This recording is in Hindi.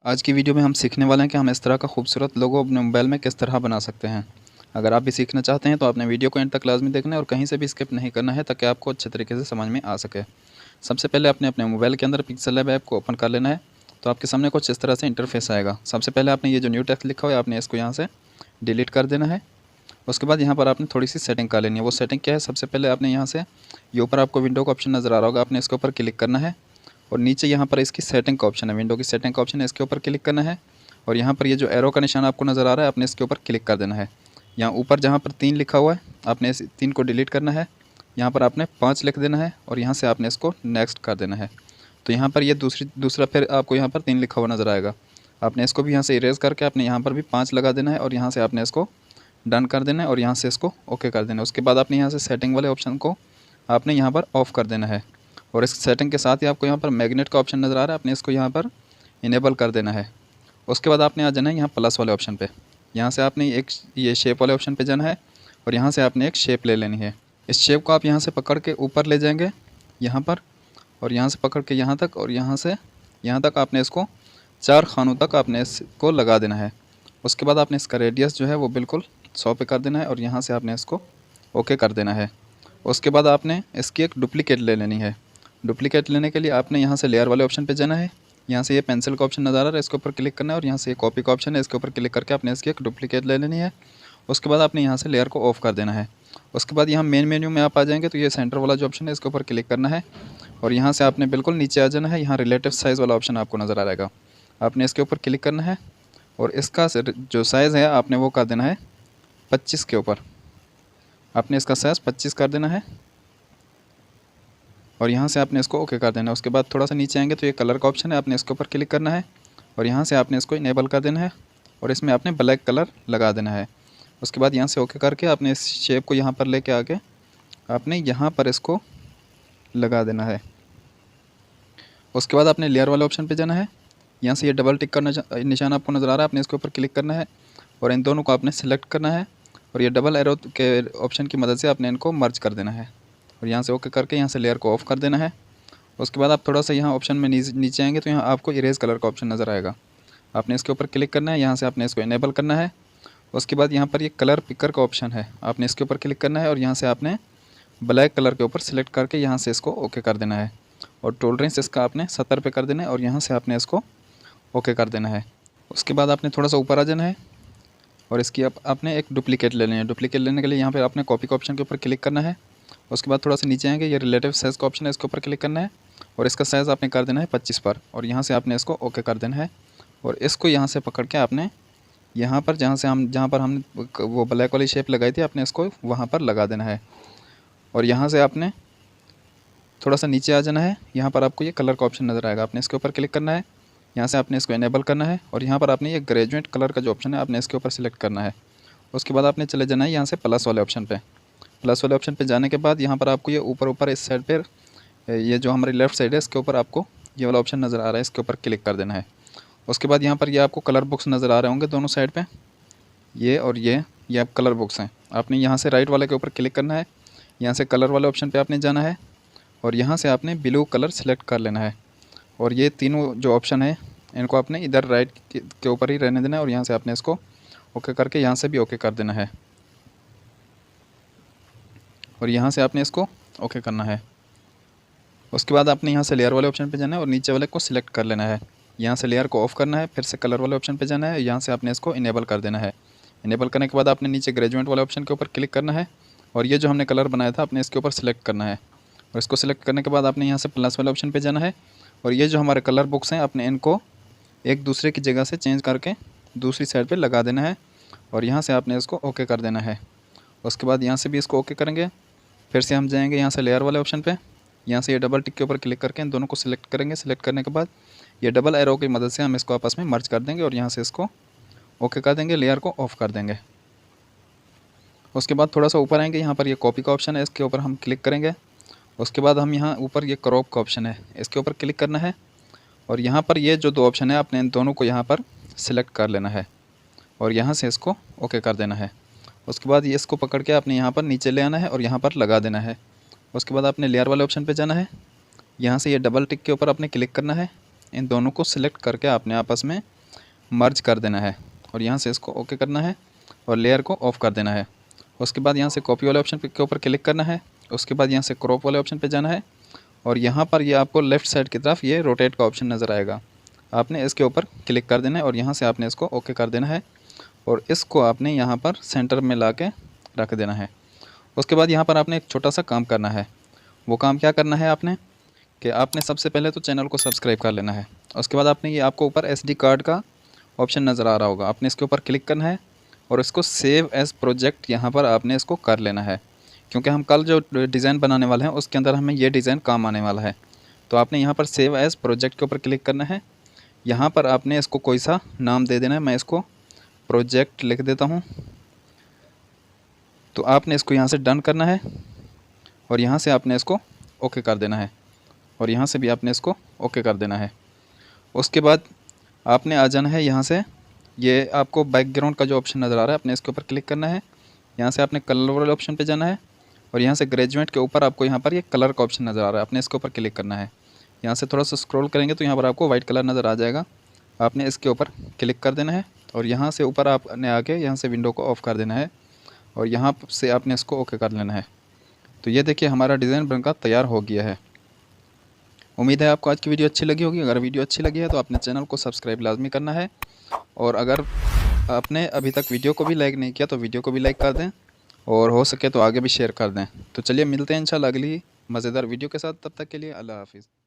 आज की वीडियो में हम सीखने वाले हैं कि हम इस तरह का खूबसूरत लोगो अपने मोबाइल में किस तरह बना सकते हैं। अगर आप भी सीखना चाहते हैं तो आपने वीडियो को एंड तक लाजमी देखना है और कहीं से भी स्किप नहीं करना है ताकि आपको अच्छे तरीके से समझ में आ सके। सबसे पहले आपने अपने मोबाइल के अंदर पिक्सेल लैब ऐप को ओपन कर लेना है। तो आपके सामने कुछ इस तरह से इंटरफेस आएगा। सबसे पहले आपने ये जो न्यू टेक्स्ट लिखा हुआ है आपने इसको यहाँ से डिलीट कर देना है। उसके बाद यहाँ पर आपने थोड़ी सी सेटिंग कर लेनी है। वो सेटिंग क्या है, सबसे पहले आपने यहाँ से ये ऊपर आपको विंडो का ऑप्शन नज़र आ रहा होगा, आपने इसके ऊपर क्लिक करना है और नीचे यहाँ पर इसकी सेटिंग का ऑप्शन है, विंडो की सेटिंग का ऑप्शन है, इसके ऊपर क्लिक करना है और यहाँ पर ये जो एरो का निशान आपको नज़र आ रहा है आपने इसके ऊपर क्लिक कर देना है। यहाँ ऊपर जहाँ पर 3 लिखा हुआ है आपने इस 3 को डिलीट करना है। यहाँ पर आपने 5 लिख देना है और यहाँ से आपने इसको नेक्स्ट कर देना है। तो यहाँ पर ये दूसरा फिर आपको यहाँ पर 3 लिखा हुआ नज़र आएगा। आपने इसको भी यहाँ से इरेज करके आपने यहाँ पर भी 5 लगा देना है और यहाँ से आपने इसको डन कर देना है और यहाँ से इसको ओके कर देना है। उसके बाद आपने यहाँ से सेटिंग वाले ऑप्शन को आपने यहाँ पर ऑफ़ कर देना है और इस सेटिंग के साथ ही आपको यहाँ पर मैग्नेट का ऑप्शन नज़र आ रहा है, आपने इसको यहाँ पर इनेबल कर देना है। उसके बाद आपने आ जाना है यहाँ प्लस वाले ऑप्शन पे। यहाँ से आपने एक ये शेप वाले ऑप्शन पे जाना है और यहाँ से आपने एक शेप ले लेनी है। इस शेप को आप यहाँ से पकड़ के ऊपर ले जाएंगे यहाँ पर और यहाँ से पकड़ के यहाँ तक और यहाँ से यहाँ तक आपने इसको 4 खानों तक आपने इसको लगा देना है। उसके बाद आपने इसका रेडियस जो है वो बिल्कुल 100 पे कर देना है और यहाँ से आपने इसको ओके कर देना है। उसके बाद आपने इसकी एक डुप्लीकेट ले लेनी है। डुप्लीकेट लेने के लिए आपने यहाँ से लेयर वाले ऑप्शन पे जाना है। यहाँ से ये पेंसिल का ऑप्शन नज़र आ रहा है, इसके ऊपर क्लिक करना है और यहाँ से ये कॉपी का ऑप्शन है, इसके ऊपर क्लिक करके आपने इसकी एक डुप्लीकेट ले लेनी है। उसके बाद आपने यहाँ से लेयर को ऑफ कर देना है। उसके बाद यहाँ मेन मेन्यू में आप आ जाएंगे तो ये सेंटर वाला जो ऑप्शन है इसके ऊपर क्लिक करना है और यहाँ से आपने बिल्कुल नीचे आ जाना है। यहाँ रिलेटिव साइज़ वाला ऑप्शन आपको नज़र आ रहेगा, आपने इसके ऊपर क्लिक करना है और इसका जो साइज़ है आपने वो कर देना है 25 के ऊपर। आपने इसका साइज़ 25 कर देना है और यहाँ से आपने इसको ओके कर देना है। उसके बाद थोड़ा सा नीचे आएंगे तो ये कलर का ऑप्शन है, आपने इसके ऊपर क्लिक करना है और यहाँ से आपने इसको इनेबल कर देना है और इसमें आपने ब्लैक कलर लगा देना है। उसके बाद यहाँ से ओके करके आपने इस शेप को यहाँ पर लेके आके आपने यहाँ पर इसको लगा देना है। उसके बाद आपने लेयर वाले ऑप्शन पे जाना है। यहाँ से ये डबल टिक का निशान आपको नज़र आ रहा है, आपने इसके ऊपर क्लिक करना है और इन दोनों को आपने सेलेक्ट करना है और ये डबल एरो के ऑप्शन की मदद से आपने इनको मर्ज कर देना है और यहाँ से ओके करके यहाँ से लेयर को ऑफ़ कर देना है। उसके बाद आप थोड़ा सा यहाँ ऑप्शन में नीचे आएंगे तो यहाँ आपको इरेज कलर का ऑप्शन नज़र आएगा, आपने इसके ऊपर क्लिक करना है, यहाँ से आपने इसको इनेबल करना है। उसके बाद यहाँ पर ये कलर पिकर का ऑप्शन है, आपने इसके ऊपर क्लिक करना है और यहाँ से आपने ब्लैक कलर के ऊपर सेलेक्ट करके यहाँ से इसको ओके कर देना है और टॉलरेंस इसका आपने 70 पे कर देना है और यहाँ से आपने इसको ओके कर देना है। उसके बाद आपने थोड़ा सा ऊपर आ जाना है और इसकी आपने एक डुप्लीकेट ले लेनी है। डुप्लीकेट लेने के लिए यहाँ पर आपने कॉपी का ऑप्शन के ऊपर क्लिक करना है। उसके बाद थोड़ा सा नीचे आएंगे, ये रिलेटिव साइज़ का ऑप्शन है, इसके ऊपर क्लिक करना है और इसका साइज़ आपने कर देना है 25 पर और यहाँ से आपने इसको ओके कर देना है और इसको यहाँ से पकड़ के आपने यहाँ पर जहाँ पर हमने वो ब्लैक वाली शेप लगाई थी आपने इसको वहाँ पर लगा देना है और यहाँ से आपने थोड़ा सा नीचे आ जाना है। यहाँ पर आपको ये कलर का ऑप्शन नज़र आएगा, आपने इसके ऊपर क्लिक करना है, यहाँ से आपने इसको इनेबल करना है और यहाँ पर आपने ये ग्रेजुएट कलर का जो ऑप्शन है आपने इसके ऊपर सेलेक्ट करना है। उसके बाद आपने चले जाना है यहाँ से प्लस वाले ऑप्शन पे। प्लस वाले ऑप्शन पे जाने के बाद यहाँ पर आपको ये ऊपर इस साइड पर ये जो हमारी लेफ़्ट साइड है इसके ऊपर आपको ये वाला ऑप्शन नज़र आ रहा है, इसके ऊपर क्लिक कर देना है। उसके बाद यहाँ पर ये आपको कलर बुक्स नज़र आ रहे होंगे दोनों साइड पे, ये और ये आप कलर बुक्स हैं। आपने यहाँ से राइट वाले के ऊपर क्लिक करना है, यहाँ से कलर वाले ऑप्शन पे आपने जाना है और यहाँ से आपने ब्लू कलर सेलेक्ट कर लेना है और ये तीनों जो ऑप्शन है इनको आपने इधर राइट के ऊपर ही रहने देना है और यहाँ से आपने इसको ओके करके यहाँ से भी ओके कर देना है और यहाँ से आपने इसको ओके करना है। उसके बाद आपने यहाँ से लेयर वाले ऑप्शन पे जाना है और नीचे वाले को सिलेक्ट कर लेना है, यहाँ से लेयर को ऑफ़ करना है, फिर से कलर वाले ऑप्शन पे जाना है, यहाँ से आपने इसको इनेबल कर देना है। इनेबल करने के बाद आपने नीचे ग्रेजुएट वाले ऑप्शन के ऊपर क्लिक करना है और ये जो हमने कलर बनाया था आपने इसके ऊपर सेलेक्ट करना है और इसको सेलेक्ट करने के बाद आपने यहाँ से प्लस वाले ऑप्शन पे जाना है और ये जो हमारे कलर बुक्स हैं आपने इनको एक दूसरे की जगह से चेंज करके दूसरी साइड पे लगा देना है और यहाँ से आपने इसको ओके कर देना है। उसके बाद यहाँ से भी इसको ओके करेंगे, फिर से हम जाएंगे यहाँ से लेयर वाले ऑप्शन पे, यहाँ से ये डबल टिक के ऊपर क्लिक करके इन दोनों को सिलेक्ट करेंगे। सिलेक्ट करने के बाद ये डबल एरो की मदद से हम इसको आपस में मर्ज कर देंगे और यहाँ से इसको ओके कर देंगे, लेयर को ऑफ़ कर देंगे। उसके बाद थोड़ा सा ऊपर आएंगे, यहाँ पर ये कॉपी का ऑप्शन है, इसके ऊपर हम क्लिक करेंगे। उसके बाद हम यहाँ ऊपर ये क्रॉप का ऑप्शन है, इसके ऊपर क्लिक करना है और यहाँ पर ये जो 2 ऑप्शन है आपने इन दोनों को यहाँ पर सिलेक्ट कर लेना है और यहाँ से इसको ओके कर देना है। उसके बाद ये इसको पकड़ के आपने यहाँ पर नीचे ले आना है और यहाँ पर लगा देना है। उसके बाद आपने लेयर वाले ऑप्शन पे जाना है, यहाँ से ये डबल टिक के ऊपर आपने क्लिक करना है, इन दोनों को सिलेक्ट करके आपने आपस में मर्ज कर देना है और यहाँ से इसको ओके करना है और लेयर को ऑफ कर देना है। उसके बाद यहाँ से कॉपी वाले ऑप्शन के ऊपर क्लिक करना है। उसके बाद यहाँ से क्रॉप वाले ऑप्शन पे जाना है और यहाँ पर ये आपको लेफ़्ट साइड की तरफ ये रोटेट का ऑप्शन नज़र आएगा, आपने इसके ऊपर क्लिक कर देना है और यहाँ से आपने इसको ओके कर देना है और इसको आपने यहाँ पर सेंटर में ला के रख देना है। उसके बाद यहाँ पर आपने एक छोटा सा काम करना है। वो काम क्या करना है आपने कि आपने सबसे पहले तो चैनल को सब्सक्राइब कर लेना है। उसके बाद आपने ये आपको ऊपर SD कार्ड का ऑप्शन नज़र आ रहा होगा, आपने इसके ऊपर क्लिक करना है और इसको सेव एज़ प्रोजेक्ट यहाँ पर आपने इसको कर लेना है, क्योंकि हम कल जो डिज़ाइन बनाने वाले हैं उसके अंदर हमें ये डिज़ाइन काम आने वाला है। तो आपने यहाँ पर सेव एज़ प्रोजेक्ट के ऊपर क्लिक करना है। यहाँ पर आपने इसको कोई सा नाम दे देना है, मैं इसको प्रोजेक्ट लिख देता हूँ। तो आपने इसको यहाँ से डन करना है और यहाँ से आपने इसको ओके कर देना है और यहाँ से भी आपने इसको ओके कर देना है। उसके बाद आपने आ जाना है यहाँ से, ये आपको बैकग्राउंड का जो ऑप्शन नज़र आ रहा है आपने इसके ऊपर क्लिक करना है। यहाँ से आपने कलर वाले ऑप्शन पे जाना है और यहाँ से ग्रेजुएट के ऊपर आपको यहाँ पर ये कलर का ऑप्शन नज़र आ रहा है, आपने इसके ऊपर क्लिक करना है। यहाँ से थोड़ा सा स्क्रॉल करेंगे तो यहाँ पर आपको वाइट कलर नज़र आ जाएगा, आपने इसके ऊपर क्लिक कर देना है और यहाँ से ऊपर आपने आके यहाँ से विंडो को ऑफ़ कर देना है और यहाँ से आपने इसको ओके कर लेना है। तो ये देखिए हमारा डिज़ाइन बनकर तैयार हो गया है। उम्मीद है आपको आज की वीडियो अच्छी लगी होगी। अगर वीडियो अच्छी लगी है तो अपने चैनल को सब्सक्राइब लाजमी करना है और अगर आपने अभी तक वीडियो को भी लाइक नहीं किया तो वीडियो को भी लाइक कर दें और हो सके तो आगे भी शेयर कर दें। तो चलिए मिलते हैं इंशाल्लाह अगली मज़ेदार वीडियो के साथ, तब तक के लिए अल्लाह हाफ़िज़।